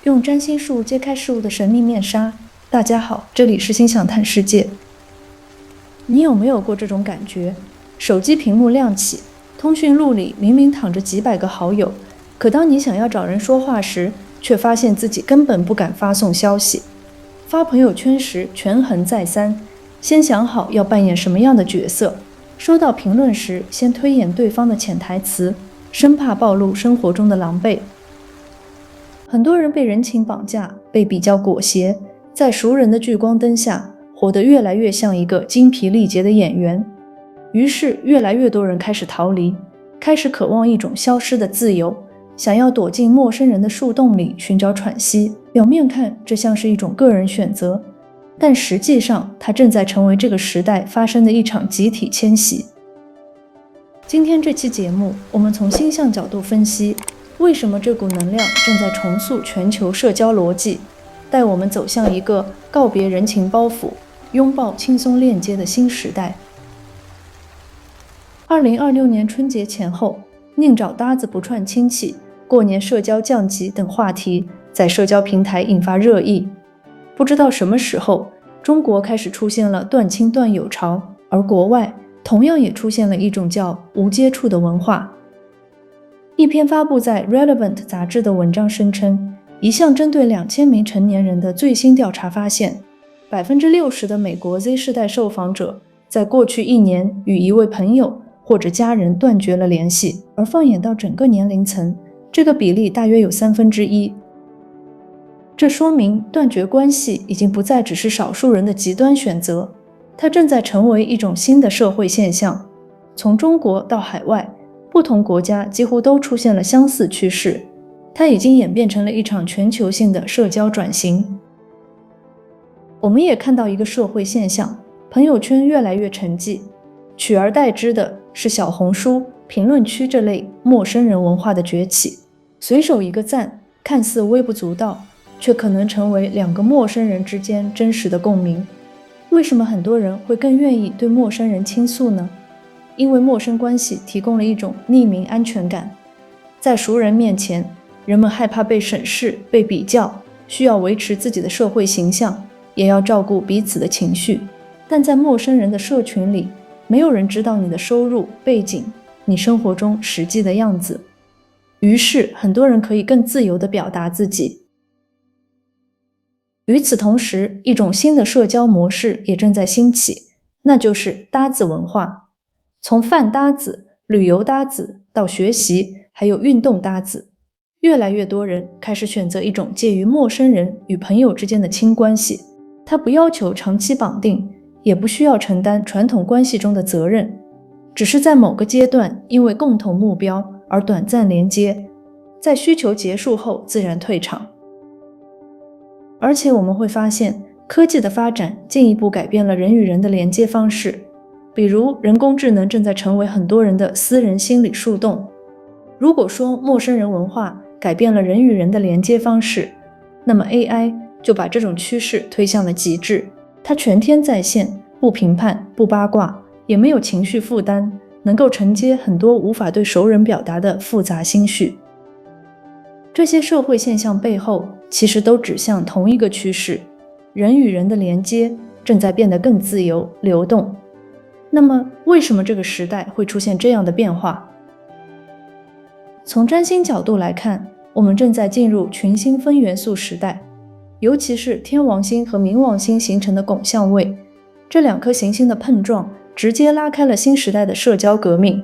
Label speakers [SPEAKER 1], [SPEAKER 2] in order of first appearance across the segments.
[SPEAKER 1] 用占星术揭开事物的神秘面纱。大家好，这里是心想谈世界。你有没有过这种感觉？手机屏幕亮起，通讯录里明明躺着几百个好友，可当你想要找人说话时，却发现自己根本不敢发送消息。发朋友圈时权衡再三，先想好要扮演什么样的角色，收到评论时先推演对方的潜台词，生怕暴露生活中的狼狈。很多人被人情绑架，被比较裹挟，在熟人的聚光灯下，活得越来越像一个精疲力竭的演员。于是越来越多人开始逃离，开始渴望一种消失的自由，想要躲进陌生人的树洞里寻找喘息。表面看这像是一种个人选择，但实际上它正在成为这个时代发生的一场集体迁徙。今天这期节目，我们从星象角度分析为什么这股能量正在重塑全球社交逻辑，带我们走向一个告别人情包袱，拥抱轻松链接的新时代。2026年春节前后，宁找搭子不串亲戚，过年社交降级等话题在社交平台引发热议。不知道什么时候，中国开始出现了断亲断友潮，而国外同样也出现了一种叫无接触的文化。一篇发布在 Relevant 杂志的文章声称，一项针对2000名成年人的最新调查发现， 60% 的美国 Z 世代受访者在过去1年与一位朋友或者家人断绝了联系，而放眼到整个年龄层，这个比例大约有1/3。这说明断绝关系已经不再只是少数人的极端选择，它正在成为一种新的社会现象。从中国到海外，不同国家几乎都出现了相似趋势，它已经演变成了一场全球性的社交转型。我们也看到一个社会现象，朋友圈越来越沉寂，取而代之的是小红书、评论区这类陌生人文化的崛起。随手一个赞，看似微不足道，却可能成为2个陌生人之间真实的共鸣。为什么很多人会更愿意对陌生人倾诉呢？因为陌生关系提供了一种匿名安全感。在熟人面前，人们害怕被审视、被比较，需要维持自己的社会形象，也要照顾彼此的情绪。但在陌生人的社群里，没有人知道你的收入、背景，你生活中实际的样子。于是，很多人可以更自由地表达自己。与此同时，一种新的社交模式也正在兴起，那就是搭子文化。从饭搭子、旅游搭子到学习，还有运动搭子，越来越多人开始选择一种介于陌生人与朋友之间的轻关系。它不要求长期绑定，也不需要承担传统关系中的责任，只是在某个阶段因为共同目标而短暂连接，在需求结束后自然退场。而且我们会发现，科技的发展进一步改变了人与人的连接方式。比如，人工智能正在成为很多人的私人心理树洞。如果说陌生人文化改变了人与人的连接方式，那么 AI 就把这种趋势推向了极致。它全天在线，不评判，不八卦，也没有情绪负担，能够承接很多无法对熟人表达的复杂心绪。这些社会现象背后，其实都指向同一个趋势：人与人的连接正在变得更自由、流动。那么，为什么这个时代会出现这样的变化？从占星角度来看，我们正在进入群星分元素时代，尤其是天王星和冥王星形成的拱相位，这2颗行星的碰撞直接拉开了新时代的社交革命。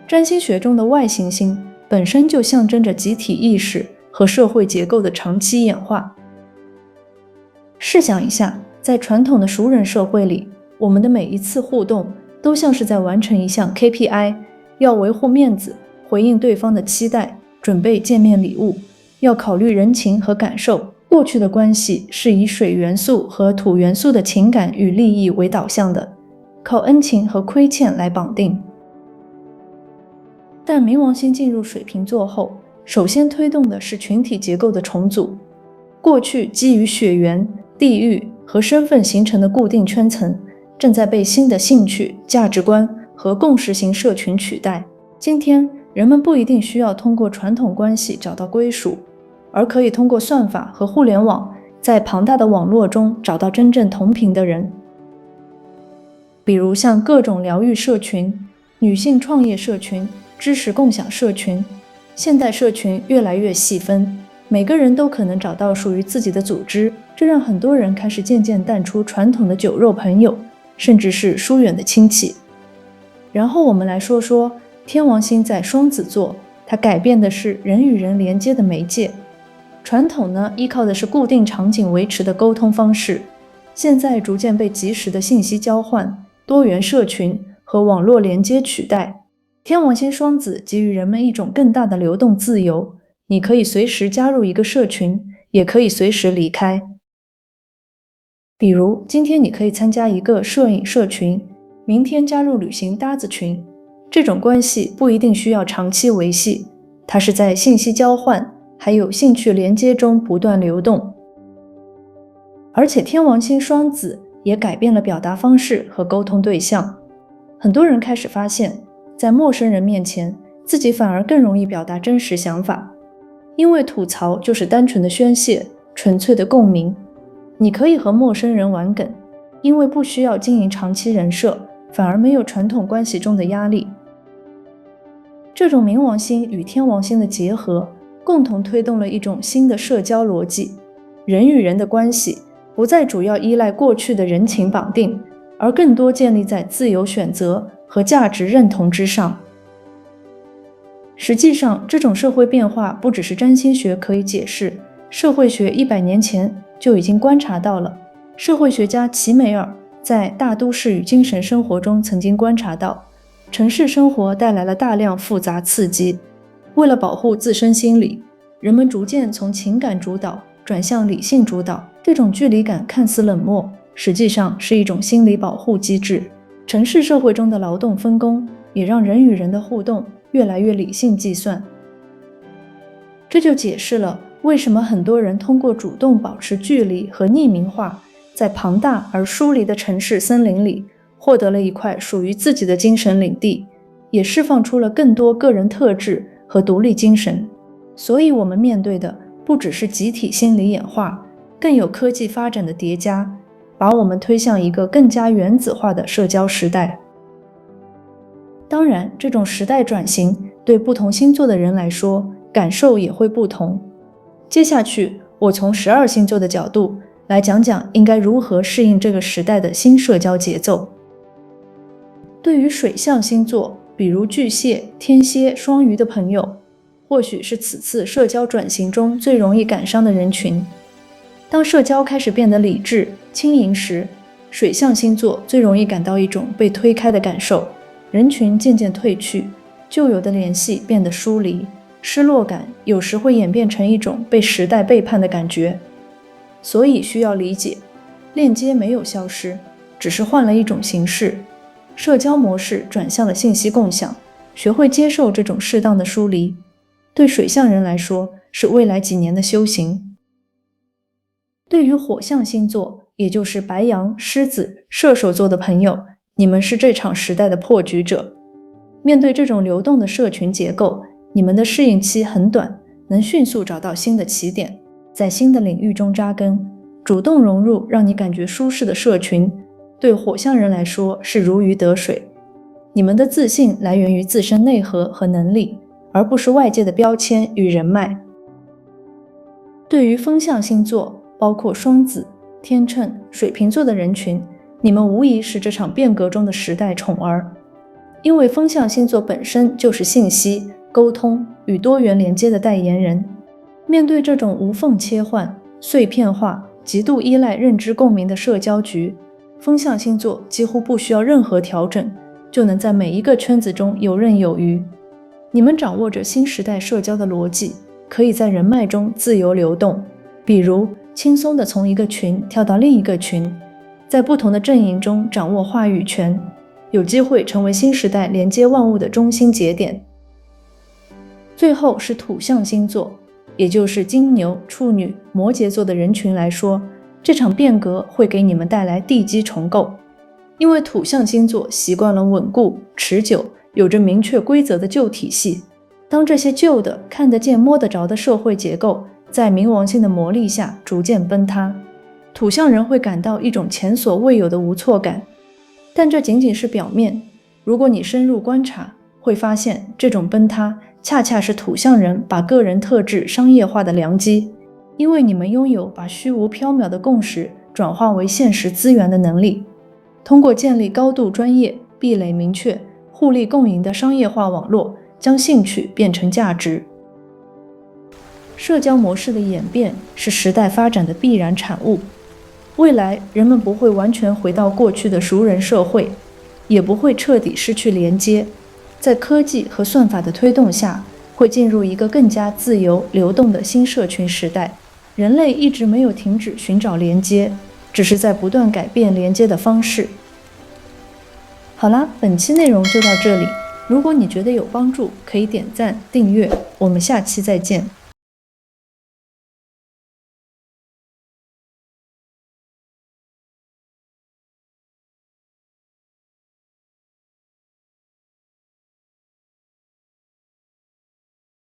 [SPEAKER 1] 占星学中的外行星本身就象征着集体意识和社会结构的长期演化。试想一下，在传统的熟人社会里，我们的每一次互动都像是在完成一项 KPI， 要维护面子，回应对方的期待，准备见面礼物，要考虑人情和感受。过去的关系是以水元素和土元素的情感与利益为导向的，靠恩情和亏欠来绑定。但冥王星进入水瓶座后，首先推动的是群体结构的重组。过去基于血缘、地域和身份形成的固定圈层，正在被新的兴趣、价值观和共识型社群取代。今天，人们不一定需要通过传统关系找到归属，而可以通过算法和互联网，在庞大的网络中找到真正同频的人。比如像各种疗愈社群、女性创业社群、知识共享社群，现代社群越来越细分，每个人都可能找到属于自己的组织，这让很多人开始渐渐淡出传统的酒肉朋友，甚至是疏远的亲戚。然后我们来说说天王星在双子座，它改变的是人与人连接的媒介。传统呢，依靠的是固定场景维持的沟通方式，现在逐渐被及时的信息交换、多元社群和网络连接取代。天王星双子给予人们一种更大的流动自由，你可以随时加入一个社群，也可以随时离开。比如今天你可以参加一个摄影社群，明天加入旅行搭子群，这种关系不一定需要长期维系，它是在信息交换还有兴趣连接中不断流动。而且天王星双子也改变了表达方式和沟通对象，很多人开始发现，在陌生人面前，自己反而更容易表达真实想法，因为吐槽就是单纯的宣泄，纯粹的共鸣。你可以和陌生人玩梗，因为不需要经营长期人设，反而没有传统关系中的压力。这种冥王星与天王星的结合，共同推动了一种新的社交逻辑，人与人的关系不再主要依赖过去的人情绑定，而更多建立在自由选择和价值认同之上。实际上，这种社会变化不只是占星学可以解释，社会学100年前就已经观察到了。社会学家齐美尔在《大都市与精神生活》中曾经观察到，城市生活带来了大量复杂刺激，为了保护自身心理，人们逐渐从情感主导转向理性主导。这种距离感看似冷漠，实际上是一种心理保护机制。城市社会中的劳动分工也让人与人的互动越来越理性计算。这就解释了为什么很多人通过主动保持距离和匿名化，在庞大而疏离的城市森林里获得了一块属于自己的精神领地，也释放出了更多个人特质和独立精神。所以我们面对的不只是集体心理演化，更有科技发展的叠加，把我们推向一个更加原子化的社交时代。当然，这种时代转型对不同星座的人来说，感受也会不同。接下去，我从12星座的角度来讲讲应该如何适应这个时代的新社交节奏。对于水象星座，比如巨蟹、天蝎、双鱼的朋友，或许是此次社交转型中最容易感伤的人群。当社交开始变得理智、轻盈时，水象星座最容易感到一种被推开的感受，人群渐渐退去，旧有的联系变得疏离，失落感有时会演变成一种被时代背叛的感觉。所以需要理解，链接没有消失，只是换了一种形式。社交模式转向了信息共享，学会接受这种适当的疏离，对水象人来说是未来几年的修行。对于火象星座，也就是白羊、狮子、射手座的朋友，你们是这场时代的破局者。面对这种流动的社群结构，你们的适应期很短，能迅速找到新的起点，在新的领域中扎根，主动融入让你感觉舒适的社群，对火象人来说是如鱼得水。你们的自信来源于自身内核和能力，而不是外界的标签与人脉。对于风象星座，包括双子、天秤、水瓶座的人群，你们无疑是这场变革中的时代宠儿。因为风象星座本身就是信息、沟通与多元连接的代言人，面对这种无缝切换、碎片化、极度依赖认知共鸣的社交局，风象星座几乎不需要任何调整，就能在每一个圈子中游刃有余。你们掌握着新时代社交的逻辑，可以在人脉中自由流动，比如轻松地从一个群跳到另一个群，在不同的阵营中掌握话语权，有机会成为新时代连接万物的中心节点。最后是土象星座，也就是金牛、处女、摩羯座的人群来说，这场变革会给你们带来地基重构。因为土象星座习惯了稳固、持久，有着明确规则的旧体系，当这些旧的、看得见摸得着的社会结构在冥王星的魔力下逐渐崩塌，土象人会感到一种前所未有的无措感。但这仅仅是表面，如果你深入观察，会发现这种崩塌恰恰是土象人把个人特质商业化的良机，因为你们拥有把虚无缥缈的共识转化为现实资源的能力。通过建立高度专业、壁垒明确、互利共赢的商业化网络，将兴趣变成价值。社交模式的演变是时代发展的必然产物。未来人们不会完全回到过去的熟人社会，也不会彻底失去连接。在科技和算法的推动下，会进入一个更加自由流动的新社群时代。人类一直没有停止寻找连接，只是在不断改变连接的方式。好啦，本期内容就到这里。如果你觉得有帮助，可以点赞、订阅。我们下期再见。